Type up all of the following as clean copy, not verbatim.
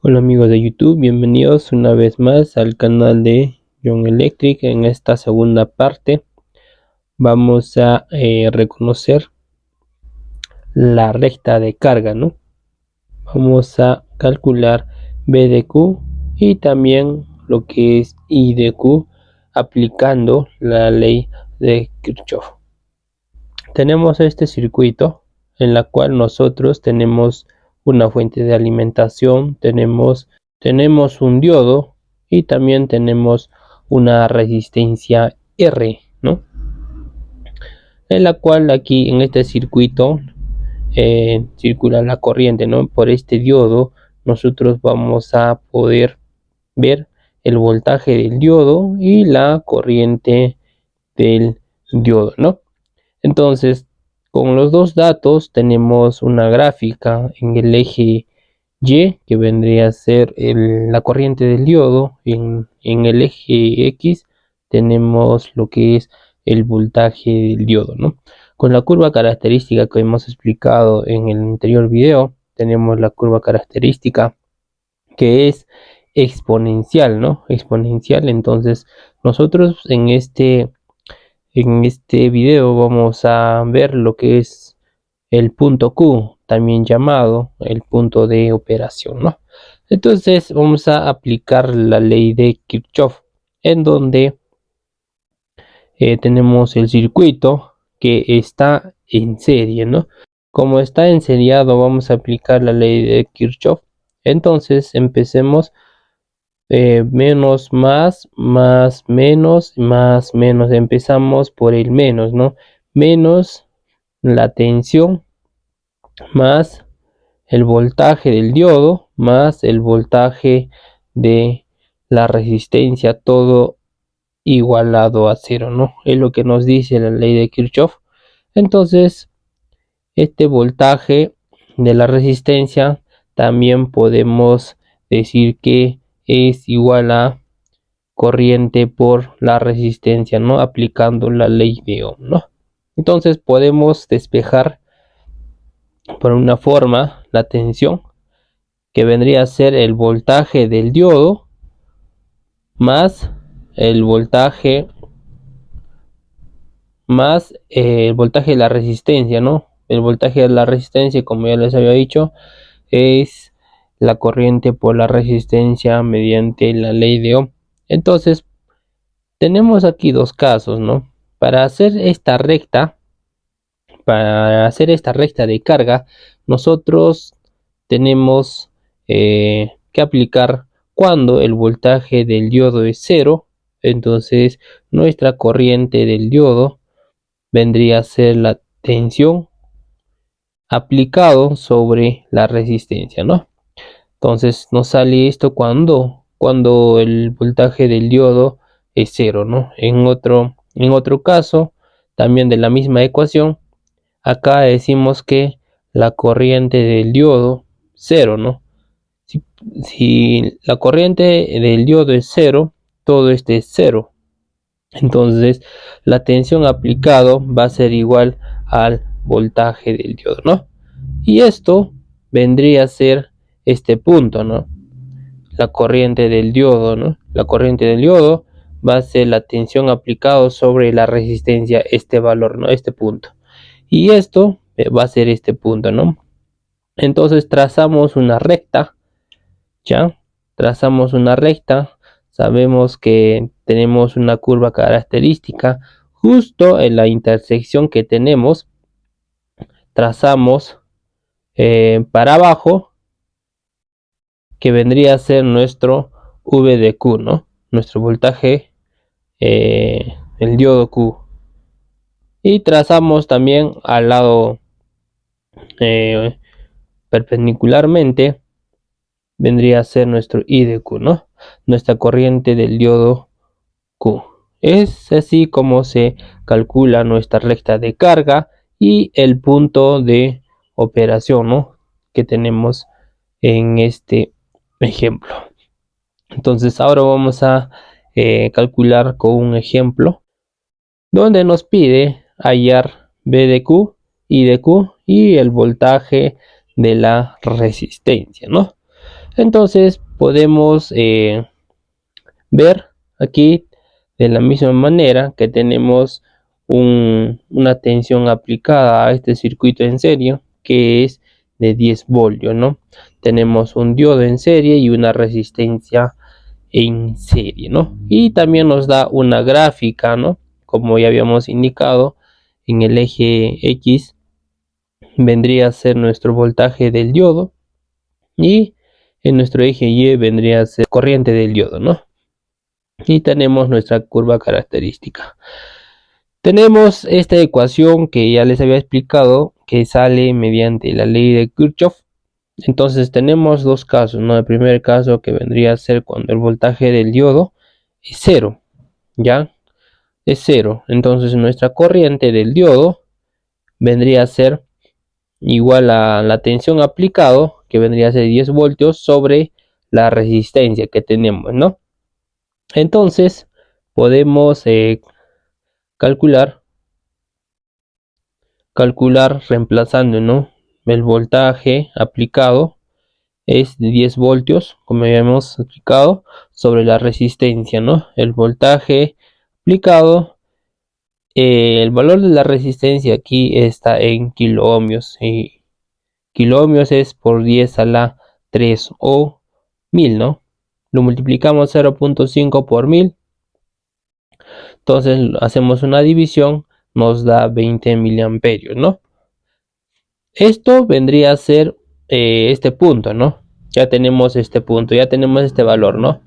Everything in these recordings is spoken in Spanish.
Hola amigos de YouTube, bienvenidos una vez más al canal de John Electric. En esta segunda parte vamos a reconocer la recta de carga, ¿no? Vamos a calcular B de Q y también lo que es I de Q aplicando la ley de Kirchhoff. Tenemos este circuito en la cual nosotros tenemos una fuente de alimentación, tenemos un diodo y también tenemos una resistencia R, ¿no? En la cual aquí en este circuito circula la corriente, ¿no? Por este diodo nosotros vamos a poder ver el voltaje del diodo y la corriente del diodo, ¿no? Entonces, con los dos datos tenemos una gráfica en el eje Y, que vendría a ser la corriente del diodo. En el eje X tenemos lo que es el voltaje del diodo, ¿no? Con la curva característica que hemos explicado en el anterior video, tenemos la curva característica que es exponencial, ¿no? Exponencial. Entonces, nosotros en este video vamos a ver lo que es el punto Q, también llamado el punto de operación, ¿no? Entonces vamos a aplicar la ley de Kirchhoff, en donde tenemos el circuito que está en serie, ¿no? Como está enseriado, vamos a aplicar la ley de Kirchhoff. Entonces empecemos menos, más, menos, más, menos. Empezamos por el menos, ¿no? Menos la tensión más el voltaje del diodo más el voltaje de la resistencia, todo igualado a cero, ¿no? Es lo que nos dice la ley de Kirchhoff. Entonces, este voltaje de la resistencia también podemos decir que es igual a corriente por la resistencia, ¿no? Aplicando la ley de Ohm, ¿no? Entonces podemos despejar por una forma la tensión, que vendría a ser el voltaje del diodo más el voltaje de la resistencia, ¿no? El voltaje de la resistencia, como ya les había dicho, es la corriente por la resistencia mediante la ley de Ohm. Entonces, tenemos aquí dos casos, ¿no? Para hacer esta recta de carga, nosotros tenemos que aplicar cuando el voltaje del diodo es cero. Entonces nuestra corriente del diodo vendría a ser la tensión aplicado sobre la resistencia, ¿no? Entonces nos sale esto cuando el voltaje del diodo es cero, ¿no? En otro caso, también de la misma ecuación, acá decimos que la corriente del diodo cero, ¿no? Si la corriente del diodo es cero, todo este es cero. Entonces la tensión aplicado va a ser igual al voltaje del diodo, ¿no? Y esto vendría a ser este punto, ¿no? La corriente del diodo, ¿no? La corriente del diodo va a ser la tensión aplicado sobre la resistencia, este valor, ¿no? Este punto. Y esto va a ser este punto, ¿no? Entonces trazamos una recta, ¿ya? Trazamos una recta, sabemos que tenemos una curva característica justo en la intersección que tenemos, trazamos para abajo, que vendría a ser nuestro V de Q, ¿no? Nuestro voltaje, el diodo Q. Y trazamos también al lado perpendicularmente, vendría a ser nuestro I de Q, ¿no? Nuestra corriente del diodo Q. Es así como se calcula nuestra recta de carga y el punto de operación, ¿no? Que tenemos en este ejemplo. Entonces ahora vamos a calcular con un ejemplo donde nos pide hallar B de Q, I de Q y el voltaje de la resistencia, ¿no? Entonces podemos ver aquí de la misma manera que tenemos una tensión aplicada a este circuito en serie que es de 10 voltios, ¿no? Tenemos un diodo en serie y una resistencia en serie, ¿no? Y también nos da una gráfica, ¿no? Como ya habíamos indicado, en el eje X vendría a ser nuestro voltaje del diodo y en nuestro eje Y vendría a ser corriente del diodo, ¿no? Y tenemos nuestra curva característica. Tenemos esta ecuación que ya les había explicado que sale mediante la ley de Kirchhoff. Entonces tenemos dos casos, ¿no? El primer caso que vendría a ser cuando el voltaje del diodo es cero, ¿ya? Es cero. Entonces nuestra corriente del diodo vendría a ser igual a la tensión aplicado, que vendría a ser 10 voltios sobre la resistencia que tenemos, ¿no? Entonces podemos calcular reemplazando, ¿no? El voltaje aplicado es de 10 voltios, como ya hemos explicado, sobre la resistencia, ¿no? El voltaje aplicado, el valor de la resistencia aquí está en kiloohmios, y kiloohmios es por 10 a la 3 o 1000, ¿no? Lo multiplicamos 0.5 por 1000, entonces hacemos una división, nos da 20 miliamperios, ¿no? Esto vendría a ser este punto, ¿no? Ya tenemos este punto, ya tenemos este valor, ¿no?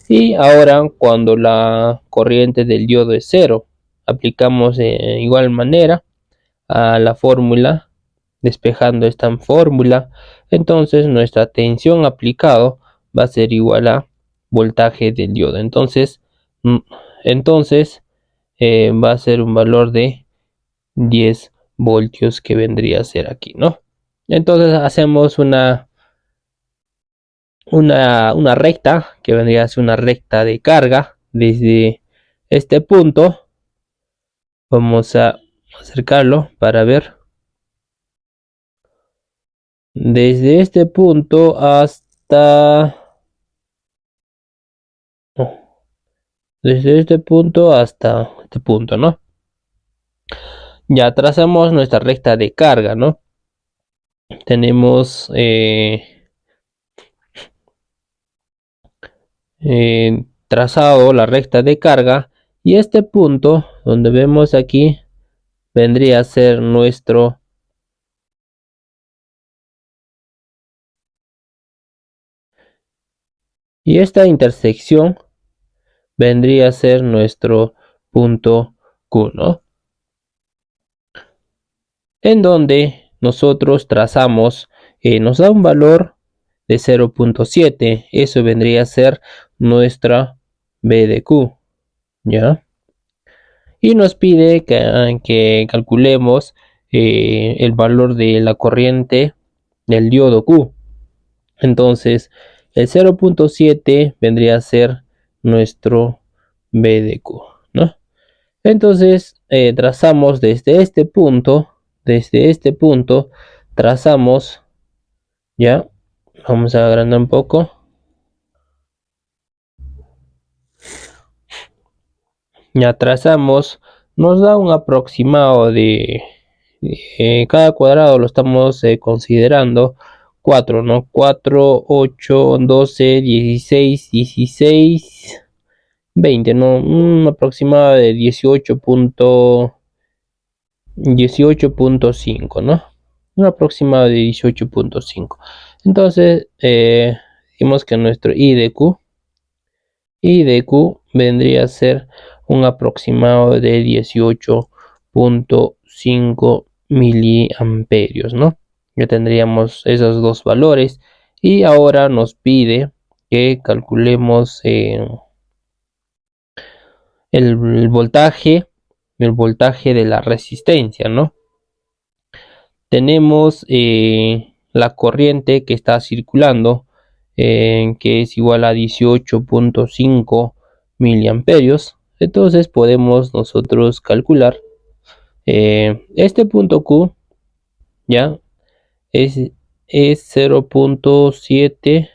Y ahora cuando la corriente del diodo es cero, aplicamos de igual manera a la fórmula, despejando esta fórmula, entonces nuestra tensión aplicado va a ser igual a voltaje del diodo. Entonces, entonces va a ser un valor de 10 voltios que vendría a ser aquí, ¿no? Entonces hacemos una recta que vendría a ser una recta de carga desde este punto. Vamos a acercarlo para ver. Desde este punto hasta... Desde este punto hasta este punto, ¿no? Ya trazamos nuestra recta de carga, ¿no? Tenemos trazado la recta de carga y este punto donde vemos aquí vendría a ser nuestro y esta intersección vendría a ser nuestro punto Q, ¿no? En donde nosotros trazamos, nos da un valor de 0.7, eso vendría a ser nuestra B de Q, ¿ya? Y nos pide que calculemos el valor de la corriente del diodo Q. Entonces, el 0.7 vendría a ser nuestro B de Q, ¿no? Entonces, trazamos desde este punto, trazamos, ya, vamos a agrandar un poco, ya trazamos, nos da un aproximado de cada cuadrado lo estamos considerando 4, ¿no? 4, 8, 12, 16, 16, 20, ¿no? Un aproximado de 18.5, ¿no? Un aproximado de 18.5. Entonces, dijimos que nuestro I de Q vendría a ser un aproximado de 18.5 miliamperios, ¿no? Ya tendríamos esos dos valores y ahora nos pide que calculemos el voltaje de la resistencia, ¿no? Tenemos la corriente que está circulando, que es igual a 18.5 miliamperios. Entonces podemos nosotros calcular este punto Q, ya es 0.7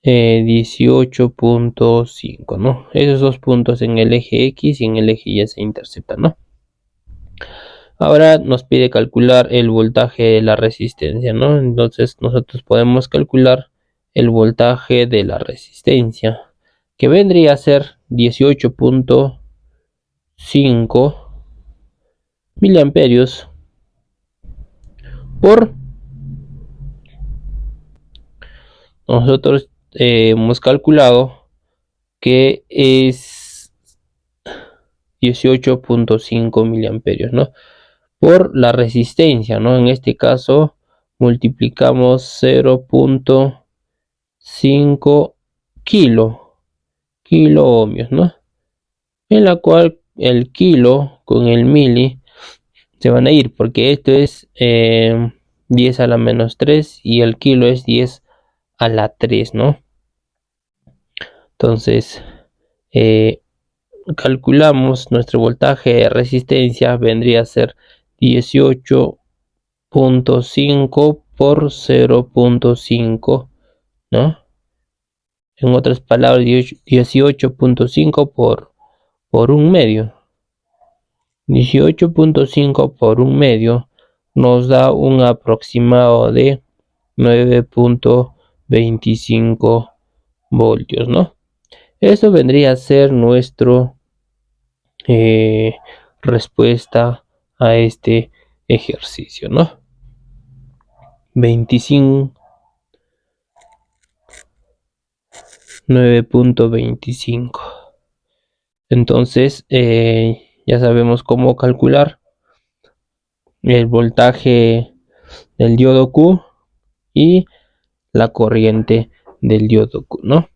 18.5, ¿no? Esos dos puntos en el eje X y en el eje Y se interceptan, ¿no? Ahora nos pide calcular el voltaje de la resistencia, ¿no? Entonces nosotros podemos calcular el voltaje de la resistencia, que vendría a ser 18.5 miliamperios por, nosotros hemos calculado que es 18.5 miliamperios, ¿no? Por la resistencia, ¿no? En este caso multiplicamos 0.5 kilo ohmios, ¿no? En la cual el kilo con el mili se van a ir, porque esto es 10 a la menos 3 y el kilo es 10 a la 3, ¿no? Entonces calculamos nuestro voltaje de resistencia, vendría a ser 18.5 por 0.5, ¿no? En otras palabras, 18.5 por un medio. 18.5 por un medio nos da un aproximado de 9.25 voltios, ¿no? Eso vendría a ser nuestro respuesta a este ejercicio, ¿no? 9.25. Entonces ya sabemos cómo calcular el voltaje del diodo Q y la corriente del diodo Q, ¿no?